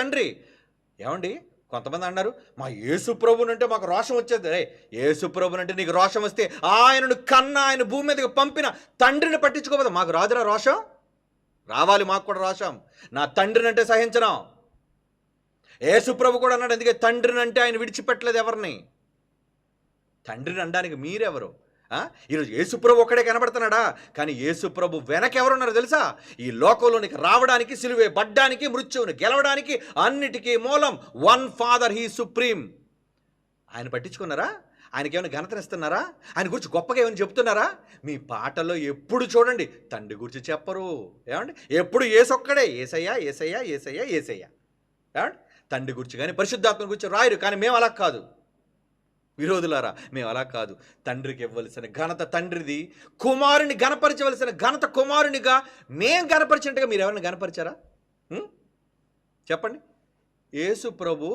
తండ్రి. ఏమండి, కొంతమంది అన్నారు మా యేసు ప్రభునంటే మాకు రోషం వచ్చేది. రే, యేసు ప్రభునంటే నీకు రోషం వస్తే ఆయనను కన్నా ఆయన భూమి మీదకి పంపిన తండ్రిని పట్టించుకోవద్దు. మాకు రాదురా రోషం? రావాలి మాకు కూడా రోషం. నా తండ్రిని అంటే సహించను. యేసు ప్రభు కూడా అన్నాడు, అందుకే తండ్రిని అంటే ఆయన విడిచిపెట్టలేదు ఎవరిని. తండ్రిని అనడానికి మీరెవరు? ఈరోజు యేసుప్రభు ఒక్కడే కనబడుతున్నాడా? కానీ యేసుప్రభు వెనక ఎవరున్నారో తెలుసా? ఈ లోకంలోనికి రావడానికి, సిలువే పడ్డానికి, మృత్యువుని గెలవడానికి అన్నిటికీ మూలం వన్ ఫాదర్, హీ సుప్రీం. ఆయన పట్టించుకున్నారా? ఆయనకి ఏమైనా ఘనతనిస్తున్నారా? ఆయన గురించి గొప్పగా ఏమైనా చెప్తున్నారా? మీ పాటల్లో ఎప్పుడు చూడండి తండ్రి గురించి చెప్పరు. ఏమండి, ఎప్పుడు యేసొక్కడే ఏసయ్యా ఏసయ్యా ఏసయ్యా ఏసయ్యా. ఏమండి, తండ్రి గురించి కానీ పరిశుద్ధాత్మ గురించి రాయరు. కానీ మేము అలా కాదు విరోధులారా, మేము అలా కాదు. తండ్రికి ఇవ్వవలసిన ఘనత తండ్రిది, కుమారుని గణపరచవలసిన ఘనత కుమారునిగా మేం గణపరిచినట్టుగా మీరు ఎవరిని గణపరిచారా? చెప్పండి. యేసు ప్రభు